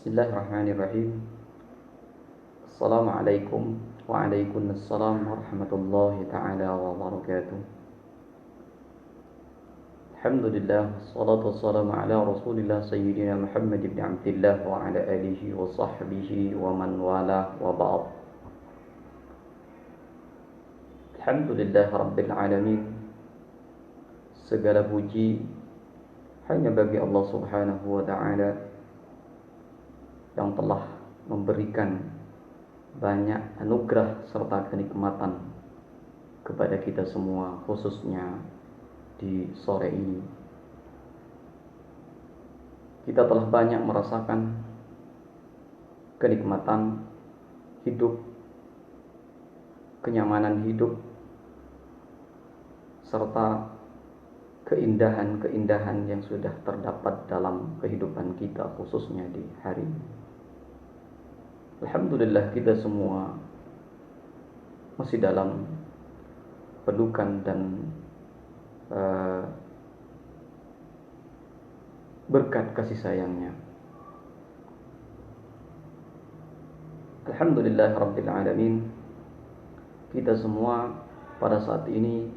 Bismillahirrahmanirrahim. Assalamualaikum waalaikumsalam warahmatullahi ta'ala wabarakatuh. Alhamdulillah, salatu wassalamu ala rasulillah sayyidina Muhammad ibn Abdillah wa ala alihi wa sahbihi wa man wala wa ba'd. Alhamdulillah rabbil alamin. Segala puji hanya bagi Allah subhanahu wa ta'ala yang telah memberikan banyak anugerah serta kenikmatan kepada kita semua, khususnya di sore ini. Kita telah banyak merasakan kenikmatan hidup, kenyamanan hidup, serta keindahan-keindahan yang sudah terdapat dalam kehidupan kita, khususnya di hari ini. Alhamdulillah, kita semua masih dalam pelukan dan berkat kasih sayangnya. Alhamdulillah rabbil alamin. Kita semua pada saat ini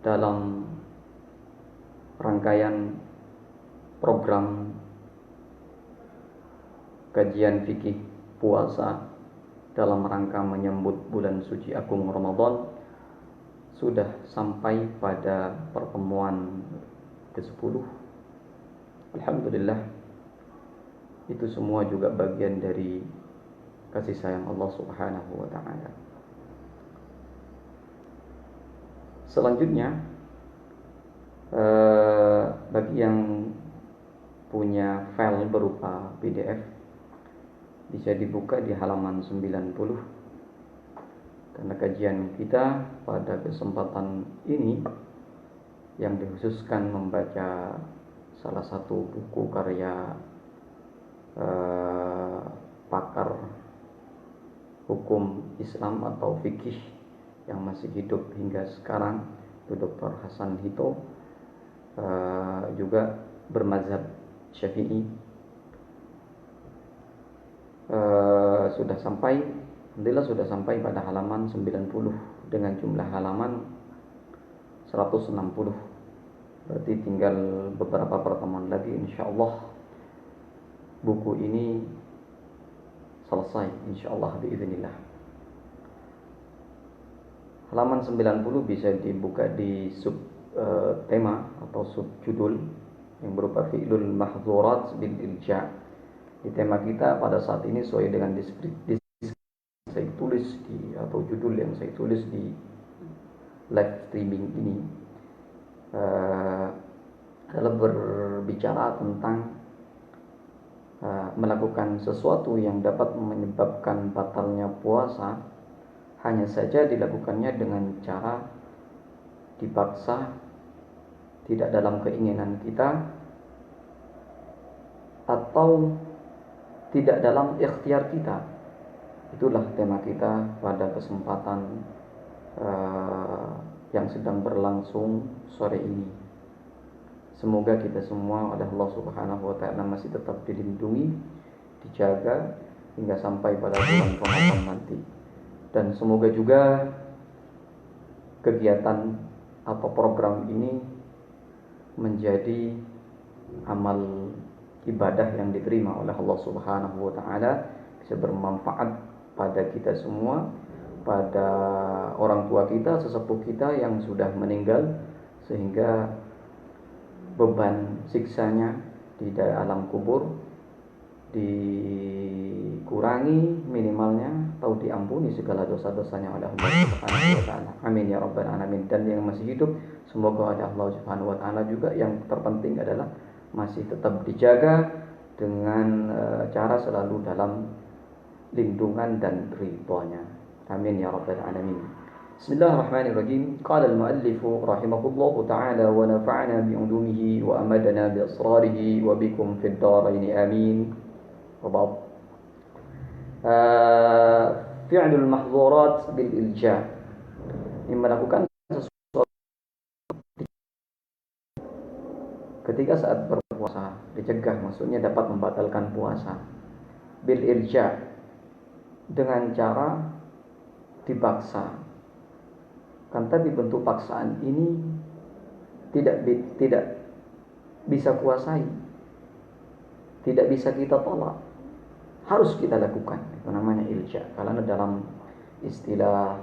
dalam rangkaian program kajian fikih puasa dalam rangka menyambut bulan suci agung Ramadan sudah sampai pada pertemuan ke-10. Alhamdulillah, itu semua juga bagian dari kasih sayang Allah Subhanahu wa taala. Selanjutnya, bagi yang punya file berupa PDF bisa dibuka di halaman 90, karena kajian kita pada kesempatan ini yang dikhususkan membaca salah satu buku karya pakar hukum Islam atau fikih yang masih hidup hingga sekarang, itu Dr. Hasan Hito, juga bermazhab Syafi'i. Alhamdulillah sudah sampai pada halaman 90 dengan jumlah halaman 160. Berarti tinggal beberapa pertemuan lagi, insyaallah buku ini selesai, insyaallah biiznillah. Halaman 90 bisa dibuka di sub tema atau sub judul yang berupa fi'lul mahzurat bil ilja'. Di tema kita pada saat ini sesuai dengan deskripsi saya tulis di, atau judul yang saya tulis di live streaming ini, adalah berbicara tentang melakukan sesuatu yang dapat menyebabkan batalnya puasa, hanya saja dilakukannya dengan cara dipaksa, tidak dalam keinginan kita, atau tidak dalam ikhtiar kita. Itulah tema kita pada kesempatan yang sedang berlangsung sore ini. Semoga kita semua oleh Allah Subhanahu wa taala masih tetap dilindungi, dijaga hingga sampai pada bulan Ramadan nanti. Dan semoga juga kegiatan atau program ini menjadi amal ibadah yang diterima oleh Allah Subhanahu wa taala, bisa bermanfaat pada kita semua, pada orang tua kita, sesepuh kita yang sudah meninggal, sehingga beban siksanya di alam kubur dikurangi minimalnya, atau diampuni segala dosa-dosanya oleh Allah Subhanahu wa taala. Amin ya rabbal alamin. Dan yang masih hidup, semoga oleh Allah Subhanahu wa taala juga yang terpenting adalah masih tetap dijaga dengan cara selalu dalam lindungan dan ridhonya. Amin ya rabbal alamin. Bismillahirrahmanirrahim. Qala al-muallif rahimahullahu ta'ala wa nafa'ana bi'ulumihi wa amadana bi asrarihi wa bikum fid dharain amin. Wa ba'd. Fi'lul mahzurat bil ilja', yang melakukan ketika saat berpuasa dicegah, maksudnya dapat membatalkan puasa. Bil irja, dengan cara dipaksa. Kan tapi bentuk paksaan ini tidak bisa kuasai, tidak bisa kita tolak, harus kita lakukan. Itu namanya ilja. Karena dalam istilah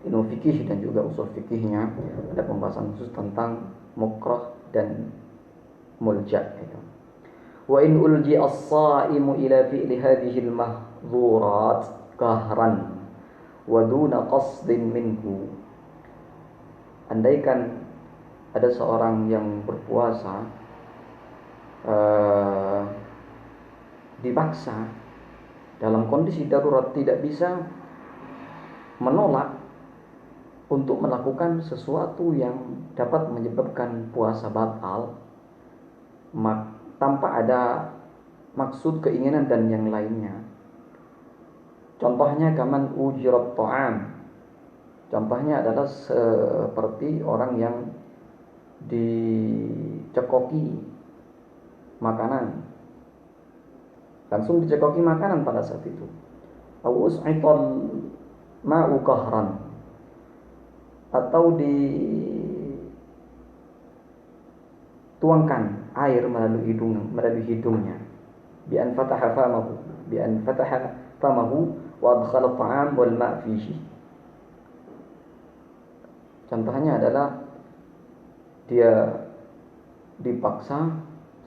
ilmu fikih dan juga usul fikihnya ada pembahasan khusus tentang mukrah dan mulja itu. Wa in ulji as-saimu ila fi'li hadhihi al-mahdhurat qahran wa duna qasdin minhu. Andaikan ada seorang yang berpuasa dipaksa dalam kondisi darurat, tidak bisa menolak untuk melakukan sesuatu yang dapat menyebabkan puasa batal tanpa ada maksud, keinginan dan yang lainnya. Contohnya kaman ujirat ta'am. Contohnya adalah seperti orang yang dicekoki makanan, langsung dicekoki makanan pada saat itu. Au us'ital ma'u qahran, atau dituangkan air melalui hidungnya. Bi an fataha famahu wa adkhala at-ta'am wal ma' fihi. Contohnya adalah dia dipaksa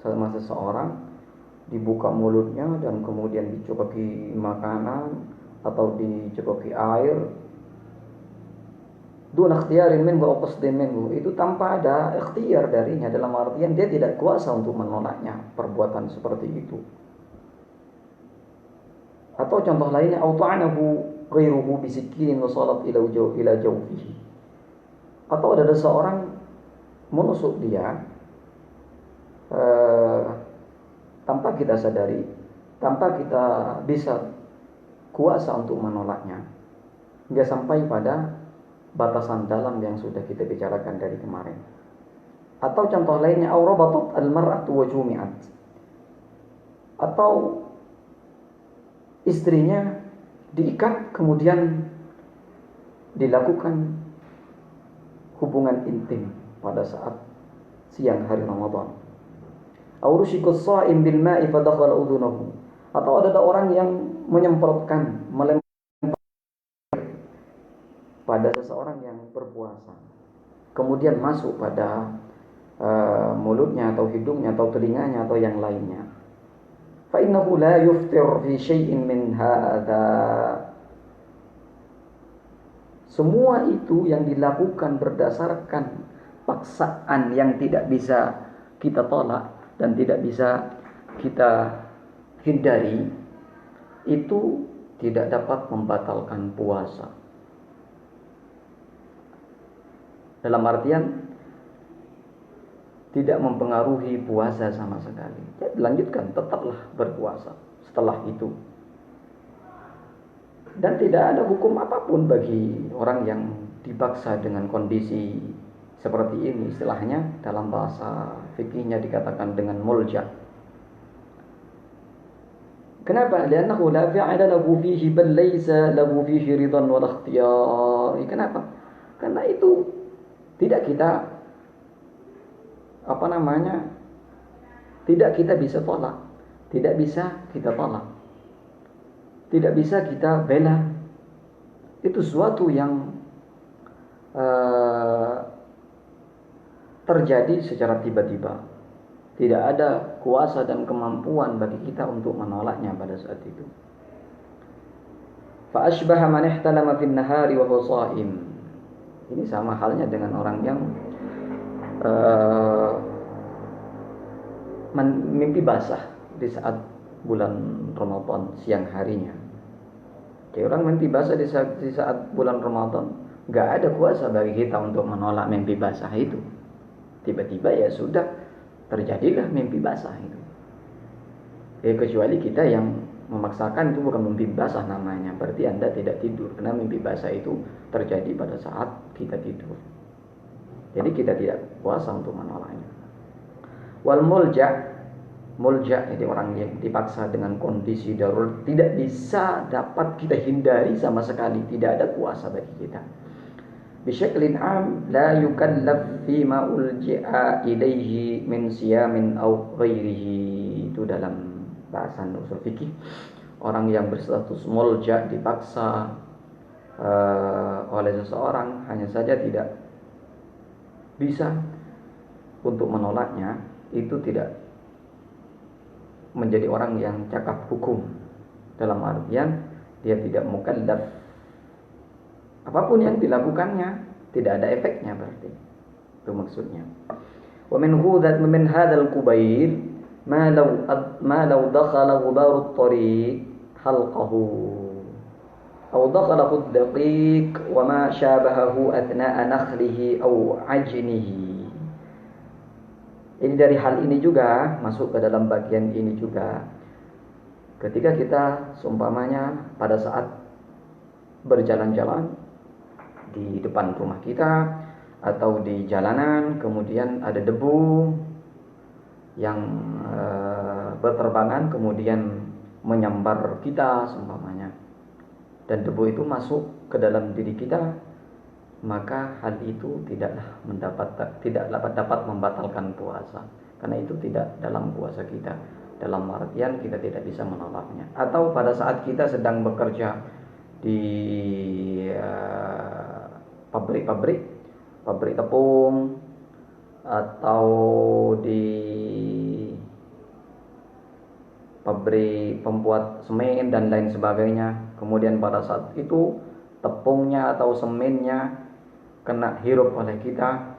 sama seseorang, dibuka mulutnya dan kemudian dicekoki makanan atau dicekoki air, dun ikhtiyarin minhu wa qasdin minhu, itu tanpa ada ikhtiar darinya, dalam artian dia tidak kuasa untuk menolaknya perbuatan seperti itu. Atau contoh lainnya, au ta'anahu ghairuhu bisikinin wa salat ila jawfihi, atau ada seseorang menusuk dia tanpa kita sadari, tanpa kita bisa kuasa untuk menolaknya, hingga sampai pada batasan dalam yang sudah kita bicarakan dari kemarin. Atau contoh lainnya, aurabatat al-mar'atu wa jumi'at, atau istrinya diikat kemudian dilakukan hubungan intim pada saat siang hari Ramadan. Aurushikus sha'im bil ma'i fadakhala udhunahu, atau ada orang yang menyemprotkan, pada seseorang yang berpuasa, kemudian masuk pada mulutnya atau hidungnya atau telinganya atau yang lainnya. Fa innahu la yuftir fi syai'in min hadza. Semua itu yang dilakukan berdasarkan paksaan yang tidak bisa kita tolak dan tidak bisa kita hindari, itu tidak dapat membatalkan puasa. Dalam artian tidak mempengaruhi puasa sama sekali. Ya, dilanjutkan, tetaplah berpuasa setelah itu. Dan tidak ada hukum apapun bagi orang yang dipaksa dengan kondisi seperti ini. Istilahnya dalam bahasa fikihnya dikatakan dengan mulja. Kenapa? Li'annahu la fi'ala lahu fihi bal laysa lahu fihi ridan wa ikhtiyar. Kenapa? Karena itu tidak kita tidak kita bisa tolak, tidak bisa kita tolak, tidak bisa kita bela. Itu sesuatu yang terjadi secara tiba-tiba. Tidak ada kuasa dan kemampuan bagi kita untuk menolaknya pada saat itu. Fa ashbaha man ihtalama fin nahari wa huwa sha'im. Ini sama halnya dengan orang yang mimpi basah di saat bulan Ramadan siang harinya. Jadi orang mimpi basah di saat bulan Ramadan, gak ada kuasa bagi kita untuk menolak mimpi basah itu. Tiba-tiba ya sudah, terjadilah mimpi basah itu. Kecuali kita yang memaksakan, itu bukan mimpi basah namanya, berarti Anda tidak tidur, karena mimpi basah itu terjadi pada saat kita tidur. Jadi kita tidak kuasa untuk menolaknya. Wal mulja jadi orang yang dipaksa dengan kondisi darurat, tidak bisa dapat kita hindari sama sekali, tidak ada kuasa bagi kita. Bisyaklin am la yukallaf fima ulji'a ilaihi min siyamin aw ghairihi. Itu dalam bahasan usul fikih. Orang yang berstatus mulja dipaksa oleh seseorang, hanya saja tidak bisa untuk menolaknya, itu tidak menjadi orang yang cakap hukum, dalam artian dia tidak mukallaf, apapun yang dilakukannya tidak ada efeknya, berarti itu maksudnya. Wa min hadzal qubair ma law dakhala ghubaru at-tariq halqahu aw dakhalahu ad-daqiq wa ma shabahahu athna'a nakhlihi aw ajnihi. Ini dari hal ini juga masuk ke dalam bagian ini juga. Ketika kita seumpamanya pada saat berjalan-jalan di depan rumah kita atau di jalanan, kemudian ada debu yang berterbangan kemudian menyambar kita seumpamanya, dan debu itu masuk ke dalam diri kita, maka hal itu tidaklah dapat membatalkan puasa, karena itu tidak dalam kuasa kita, dalam artian kita tidak bisa menolaknya. Atau pada saat kita sedang bekerja di pabrik tepung atau di pabrik pembuat semen dan lain sebagainya, kemudian pada saat itu tepungnya atau semennya kena hirup oleh kita,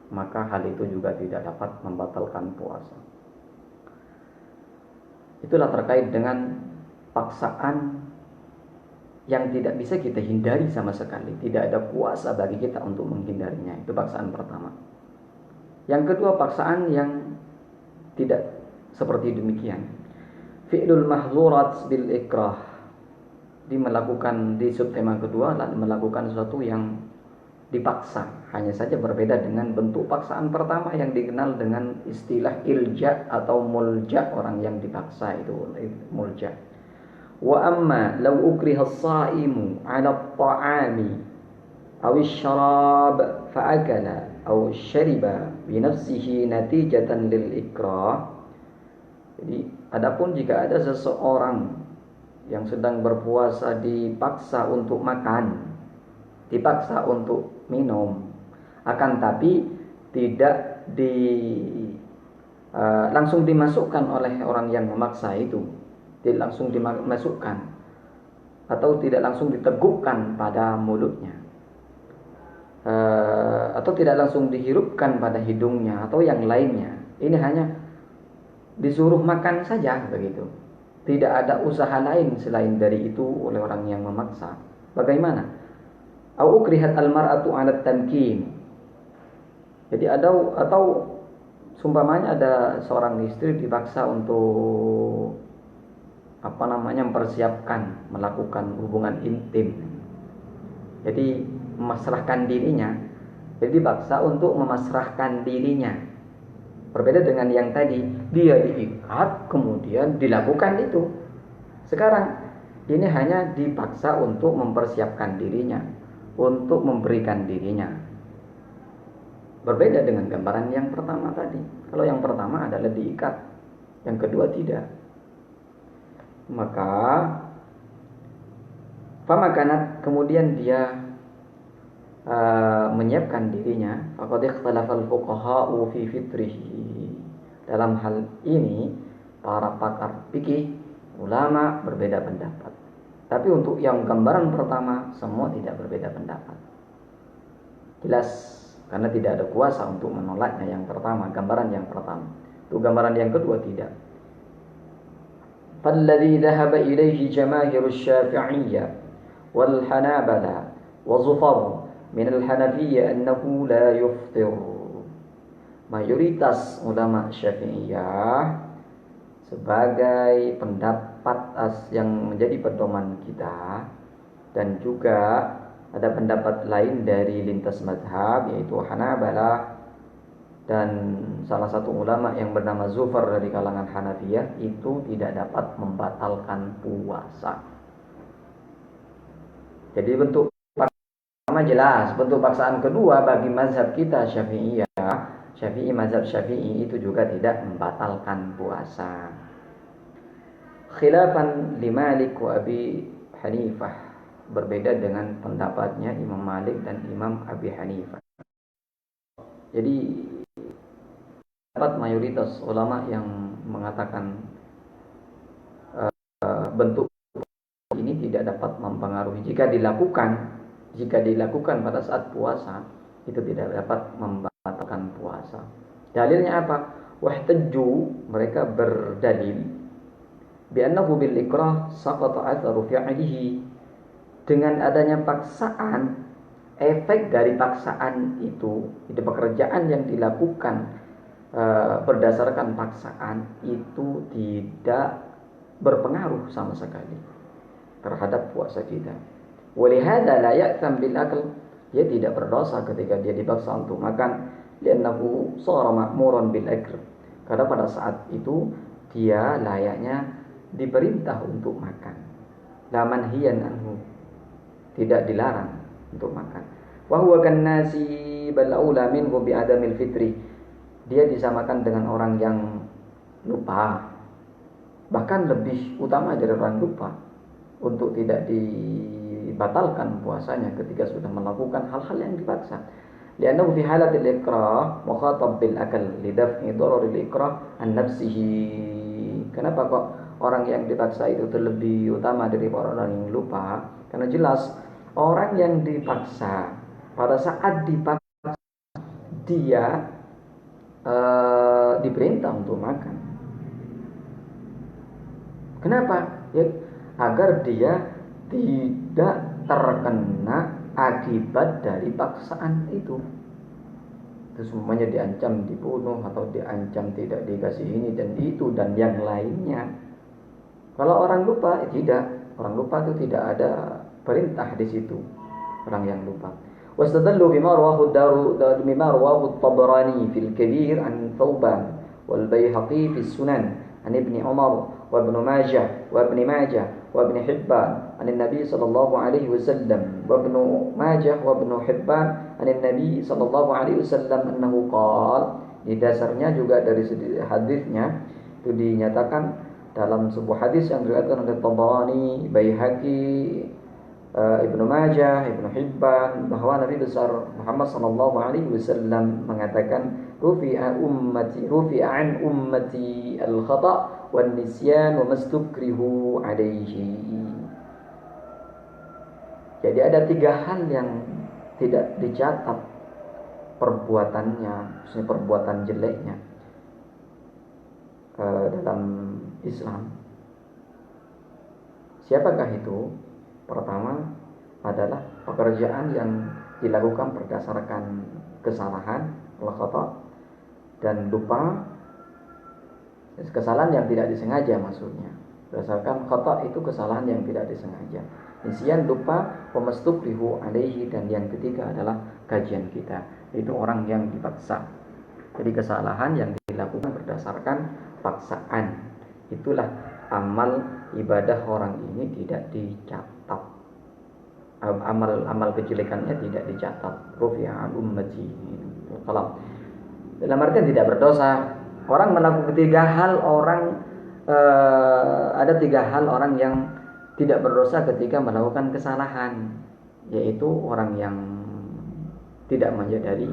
maka hal itu juga tidak dapat membatalkan puasa. Itulah terkait dengan paksaan yang tidak bisa kita hindari sama sekali, tidak ada kuasa bagi kita untuk menghindarinya. Itu paksaan pertama. Yang kedua, paksaan yang tidak seperti demikian. Fi'lul mahzurat bil ikrah. Di subtema kedua melakukan sesuatu yang dipaksa, hanya saja berbeda dengan bentuk paksaan pertama yang dikenal dengan istilah ilja atau mulja, orang yang dipaksa itu mulja. Wa amma law ukriha as-saimu 'ala at-ta'ami aw asy-syarab fa akala aw syariba bi nafsihi natijatan lil ikrah. Jadi adapun jika ada seseorang yang sedang berpuasa dipaksa untuk makan, dipaksa untuk minum, akan tapi tidak langsung dimasukkan oleh orang yang memaksa itu, tidak langsung dimasukkan atau tidak langsung ditegukkan pada mulutnya, atau tidak langsung dihirupkan pada hidungnya atau yang lainnya. Ini hanya disuruh makan saja begitu, tidak ada usaha lain selain dari itu oleh orang yang memaksa. Bagaimana? Au ukrihat al-mar'atu 'ala at-tamkin. Jadi atau sumpamanya ada seorang istri dipaksa untuk mempersiapkan melakukan hubungan intim. Jadi memasrahkan dirinya. Jadi dipaksa untuk memasrahkan dirinya. Berbeda dengan yang tadi, dia diikat kemudian dilakukan itu. Sekarang ini hanya dipaksa untuk mempersiapkan dirinya, untuk memberikan dirinya. Berbeda dengan gambaran yang pertama tadi. Kalau yang pertama adalah diikat, yang kedua tidak. Maka famakanat, kemudian dia menyiapkan dirinya. Faqad ikhtalafal fuqaha'u fi fitrihi. Dalam hal ini para pakar fikih, ulama berbeda pendapat. Tapi untuk yang gambaran pertama semua tidak berbeda pendapat. Jelas, karena tidak ada kuasa untuk menolaknya yang pertama, gambaran yang pertama. Untuk gambaran yang kedua tidak. Falladhi dhahaba ilaihi jamaahiru syafi'iyyah wal hanabala wa zufar min al-hanafiyyah annahu la yuftir. Mayoritas ulama Syafi'iyah sebagai pendapat yang menjadi pedoman kita, dan juga ada pendapat lain dari lintas mazhab yaitu Hanabalah Dan salah satu ulama yang bernama Zufar dari kalangan Hanafiyah itu tidak dapat membatalkan puasa. Jadi bentuk pertama jelas, bentuk paksaan kedua bagi mazhab kita mazhab Syafi'i itu juga tidak membatalkan puasa. Khilafan li Malik wa Abi Hanifah, berbeda dengan pendapatnya Imam Malik dan Imam Abi Hanifah. Jadi dapat mayoritas ulama yang mengatakan bentuk ini tidak dapat mempengaruhi jika dilakukan pada saat puasa, itu tidak dapat membatalkan puasa. Dalilnya apa? Wahtajju, mereka berdalil bi annahu bil ikrah saqata atharu fi'lihi, dengan adanya paksaan, efek dari paksaan itu pekerjaan yang dilakukan berdasarkan paksaan itu tidak berpengaruh sama sekali terhadap puasa kita. Walihada la ya'tham bil akl, dia tidak berdosa ketika dia dipaksa untuk makan, li'annahu shara ma'muran bil akl, karena pada saat itu dia layaknya diperintah untuk makan. La manhiyan anhu, tidak dilarang untuk makan. Wa huwa kan nasi bal aula minhu bi adamil fitri, dia disamakan dengan orang yang lupa, bahkan lebih utama dari orang lupa untuk tidak dibatalkan puasanya ketika sudah melakukan hal-hal yang dipaksa. Li'annahu fi halatil ikrah mukhatab bil akal lidaf'i dararil ikrah an nafsihi. Kenapa kok orang yang dipaksa itu terlebih utama dari orang yang lupa? Karena jelas orang yang dipaksa, pada saat dipaksa dia diperintah untuk makan. Kenapa? Ya, agar dia tidak terkena akibat dari paksaan itu. Itu semuanya diancam dibunuh atau diancam tidak dikasih ini dan itu dan yang lainnya. Kalau orang lupa, tidak. Orang lupa itu tidak ada perintah di situ. Orang yang lupa. واستدلوا بما رواه الطبراني في الكبير عن ثوبان والبيهقي في السنن عن ابن عمر وابن ماجه وابن حبان عن النبي صلى الله عليه وسلم وابن ماجه وابن حبان عن النبي صلى الله عليه وسلم أنه قال. Di dasarnya juga dari hadisnya itu dinyatakan dalam sebuah hadis yang diriwayatkan oleh Tabarani, Baihaqi, Ibnu Majah, Ibnu Hibban, bahwa Nabi besar Muhammad sallallahu alaihi wasallam mengatakan rufi'a an ummati al-khata' wan nisyan wa mastukrihu alaihi. Jadi ada 3 hal yang tidak dicatat perbuatannya, maksudnya perbuatan jeleknya dalam Islam. Siapakah itu? Pertama adalah pekerjaan yang dilakukan berdasarkan kesalahan, khata, dan lupa. Kesalahan yang tidak disengaja maksudnya. Berdasarkan khata itu kesalahan yang tidak disengaja. Nisyan, lupa, pemestukrihu alaihi, dan yang ketiga adalah kajian kita, itu orang yang dipaksa. Jadi kesalahan yang dilakukan berdasarkan paksaan, itulah amal ibadah orang ini tidak dicatat. Amal kejelekannya tidak dicatat. Rufi'a ummati. Kalau dalam artian tidak berdosa. Orang melakukan 3 hal ada 3 hal orang yang tidak berdosa ketika melakukan kesalahan, yaitu orang yang tidak menyadari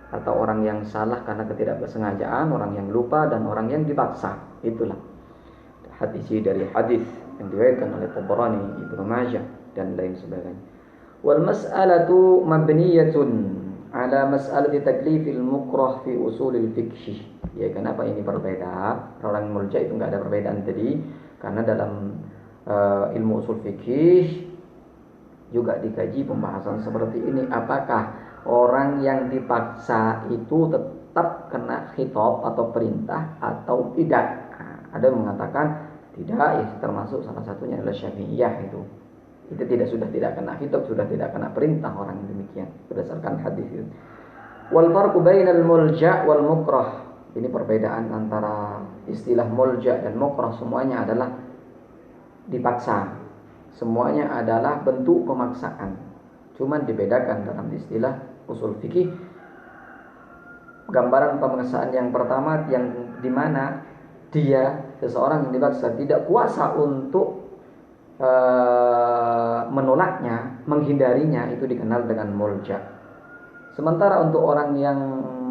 atau orang yang salah karena ketidaksengajaan, orang yang lupa, dan orang yang dipaksa. Itulah hadis dari hadis yang diriwayatkan oleh Tabarani, Ibnu Majah, dan lain sebagainya. Wal mas'alatu mabniyatun ala mas'alati taklifil mukrah fi usulil fiqh. Ya, kenapa ini berbeda? Orang murja itu enggak ada perbedaan tadi, karena dalam ilmu usul fikih juga dikaji pembahasan seperti ini. Apakah orang yang dipaksa itu tetap kena khitab atau perintah atau tidak? Ada yang mengatakan tidak, ya termasuk salah satunya adalah Syafi'iyah itu sudah tidak kena khitab, sudah tidak kena perintah orang demikian berdasarkan hadis itu. Wal farqu bainal mulja' wal mukrah. Ini perbedaan antara istilah mulja' dan mukrah, semuanya adalah dipaksa. Semuanya adalah bentuk pemaksaan. Cuman dibedakan dalam istilah usul fikih. Gambaran pemaksaan yang pertama yang dimana seseorang yang dipaksa tidak kuasa untuk menolaknya, menghindarinya, itu dikenal dengan mulja. Sementara untuk orang yang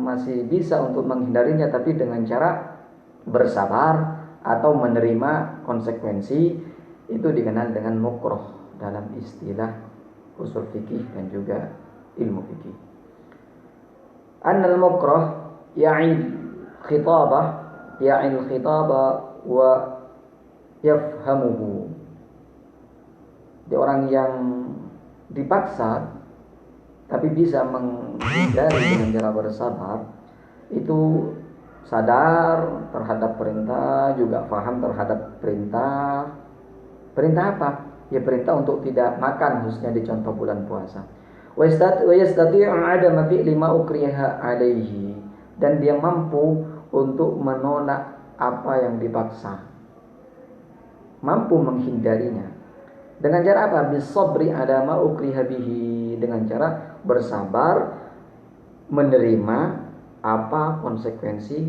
masih bisa untuk menghindarinya tapi dengan cara bersabar atau menerima konsekuensi, itu dikenal dengan mukrah dalam istilah usul fikih dan juga ilmu fikih. Annal mukrah ya'il khitaba wa yafhamuhu. Dia orang yang dipaksa tapi bisa menghindari dengan cara bersabar, itu sadar terhadap perintah, juga paham terhadap perintah. Perintah apa? Ya perintah untuk tidak makan, khususnya di contoh bulan puasa. Wa yastati'u 'adama fi'li ma ukriha 'alaihi, dan dia mampu untuk menolak apa yang dipaksa, mampu menghindarinya. Dengan cara apa? Bisabri 'ala ma ukriha bihi, dengan cara bersabar menerima apa konsekuensi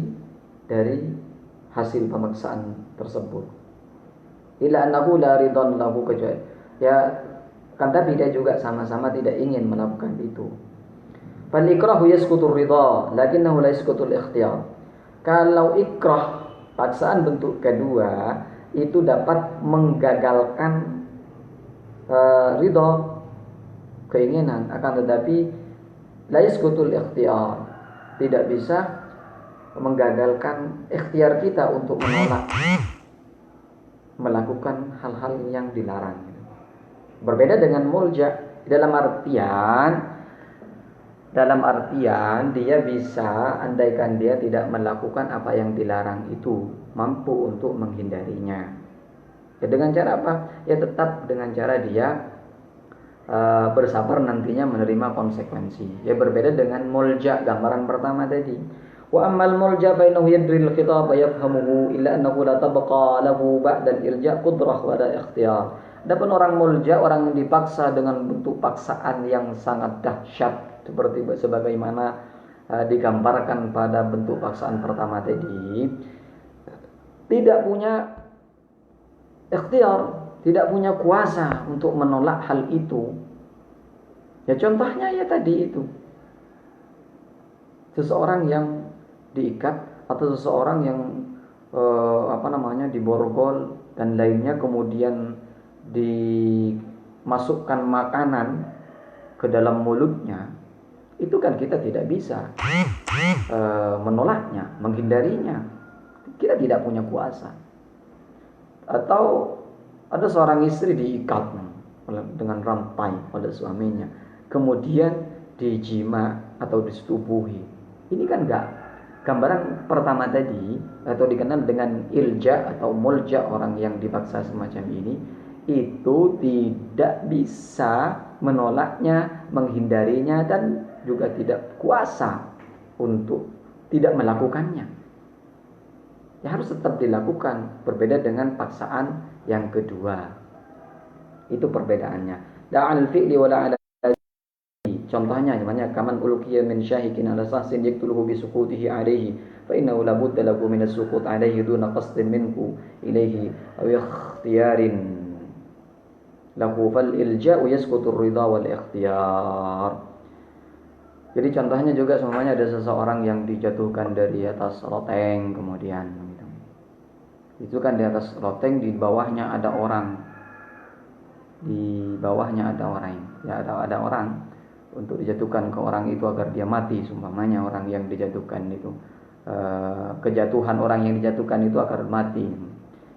dari hasil pemaksaan tersebut. Ila annahu la ridhan lahu, kecuali ya kan, tapi dia juga sama-sama tidak ingin melakukan itu. Fal ikrahu yasqutu ridha lakinnahu la yasqutu al-ikhtiyar. Kalau ikrah, paksaan bentuk kedua, itu dapat menggagalkan ridha, keinginan, akan tetapi la yasqutu al-ikhtiyar, tidak bisa menggagalkan ikhtiar kita untuk menolak melakukan hal-hal yang dilarang. Berbeda dengan mulja, dalam artian dia bisa, andaikan dia tidak melakukan apa yang dilarang itu, mampu untuk menghindarinya. Ya dengan cara apa? Ya tetap dengan cara dia bersabar nantinya menerima konsekuensi. Ya berbeda dengan mulja gambaran pertama tadi. Wa ammal mulja fa innahu yadri al-khitab yafhamuhu illa annahu la tabqa lahu ba'da al-irja' qudrah wa la ikhtiyar. Adapun orang mulja, orang yang dipaksa dengan bentuk paksaan yang sangat dahsyat seperti sebagaimana digambarkan pada bentuk paksaan pertama tadi, tidak punya ikhtiar, tidak punya kuasa untuk menolak hal itu. Ya contohnya ya tadi itu, seseorang yang diikat atau seseorang yang diborgol dan lainnya, kemudian dimasukkan makanan ke dalam mulutnya, itu kan kita tidak bisa menolaknya, menghindarinya. Kita tidak punya kuasa. Atau ada seorang istri diikat dengan rantai oleh suaminya, kemudian dijima atau disetubuhi. Ini kan enggak. Gambaran pertama tadi, atau dikenal dengan ilja atau mulja, orang yang dipaksa semacam ini, itu tidak bisa menolaknya, menghindarinya, dan juga tidak kuasa untuk tidak melakukannya. Ya harus tetap dilakukan. Berbeda dengan paksaan yang kedua. Itu perbedaannya. Da'al fi'li wa la'ala. Contohnya namanya kaman ulqiya min syahikin ala sahsin yaktuluhu bi suqutihi alayhi fa innahu la budda lahu min as-suqut alayhi duna qasdin minhu ilayhi aw ikhtiyarin lahu fal ilja'u yasqutu ar-ridha wal ikhtiyar. Jadi contohnya juga semuanya ada seseorang yang dijatuhkan dari atas loteng, kemudian gitu. Itu kan di atas loteng, di bawahnya ada orang. Di bawahnya ada orang. Ya ada orang untuk dijatuhkan ke orang itu agar dia mati, seumpamanya orang yang dijatuhkan itu, kejatuhan orang yang dijatuhkan itu agar mati.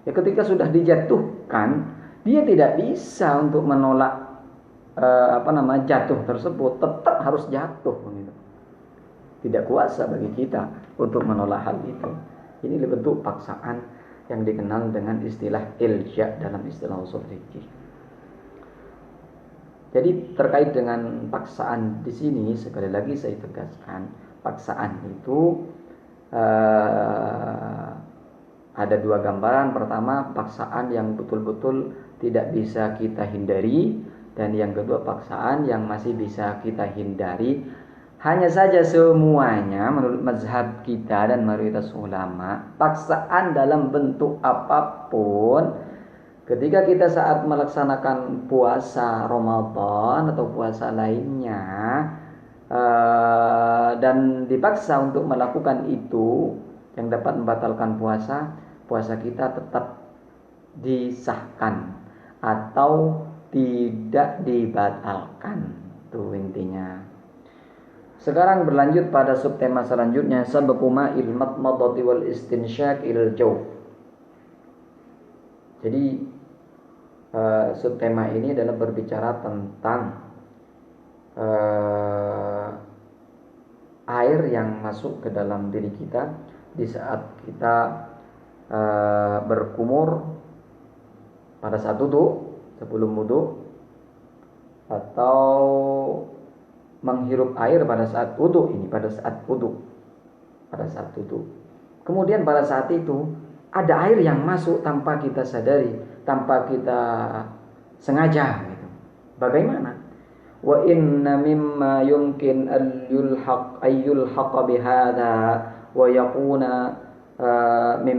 Ya ketika sudah dijatuhkan, dia tidak bisa untuk menolak jatuh tersebut, tetap harus jatuh gitu. Tidak kuasa bagi kita untuk menolak hal itu. Ini bentuk paksaan yang dikenal dengan istilah ilja dalam istilah ushul fikih. Jadi terkait dengan paksaan di sini, sekali lagi saya tegaskan, Paksaan itu ada dua gambaran. Pertama, paksaan yang betul-betul tidak bisa kita hindari, dan yang kedua paksaan yang masih bisa kita hindari. Hanya saja semuanya menurut mazhab kita dan mayoritas ulama, paksaan dalam bentuk apapun ketika kita saat melaksanakan puasa Ramadan atau puasa lainnya dan dipaksa untuk melakukan itu yang dapat membatalkan puasa kita tetap disahkan atau tidak dibatalkan. Itu intinya. Sekarang berlanjut pada subtema selanjutnya, sabqu ma'il madmadati wal istinsyaq ilal jawf. Jadi subtema ini adalah berbicara tentang air yang masuk ke dalam diri kita di saat kita berkumur pada saat wudu, sebelum wudu, atau menghirup air pada saat wudu. Pada saat wudu. Kemudian pada saat itu ada air yang masuk tanpa kita sadari, tanpa kita sengaja gitu. Bagaimana? Wa inna mimma yumkin ayyulhaq bihadha wa yakuna min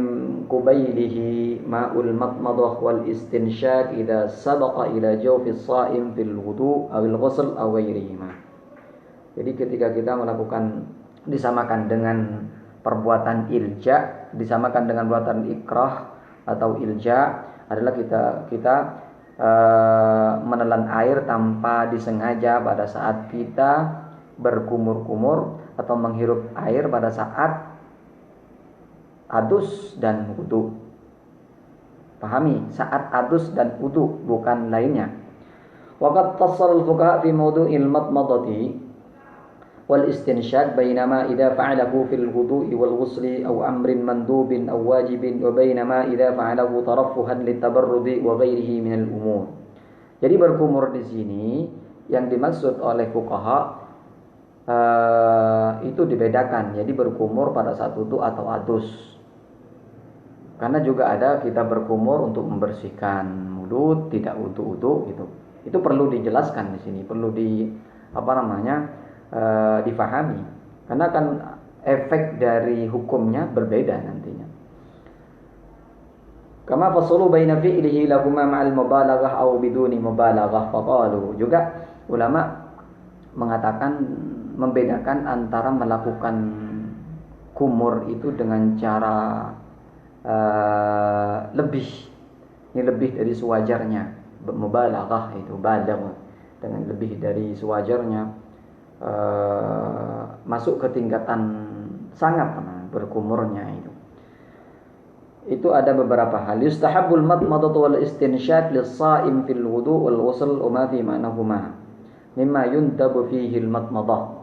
qubaylihi ma'ul madmadah wal istinsyaq idza sabaqa ila jawfi as-sha'im fil wudu' aw al-ghusl aw ghairihima. Jadi ketika kita melakukan, disamakan dengan perbuatan ilja, disamakan dengan perbuatan ikrah atau ilja adalah kita menelan air tanpa disengaja pada saat kita berkumur-kumur atau menghirup air pada saat adus dan wudu. Pahami, saat adus dan wudu, bukan lainnya. Waqad fassala al-fuqaha fi mawdu'il madmadati wal istinsyaq bainama idza fa'alahu fil wudu'i wal ghusli aw amrin mandubin aw wajibin wa bainama idza fa'alahu taraffuhan litabarrudi wa ghairihi min al-umur. Jadi berkumur di sini yang dimaksud oleh fuqaha itu dibedakan. Jadi berkumur pada saat wudu atau adus. Karena juga ada kita berkumur untuk membersihkan mulut, tidak wudu gitu. Itu perlu dijelaskan di sini, perlu difahami. Karena kan efek dari hukumnya berbeda nantinya. Kama fasulu baina fi'lihi lahumma ma'al mubalaghah aw biduni mubalaghah faqalu. Juga ulama mengatakan, membedakan antara melakukan kumur itu dengan cara lebih dari sewajarnya. Mubalaghah itu balagh, dengan lebih dari sewajarnya, masuk ke tingkatan sangat berkumurnya itu ada beberapa hal. Yustahabbul madmadatu wal istinsyaq lis-sha'im fil wudu' wal ghusl wa ma fi ma'nahuma mimma yundabu fihi al-madmadah.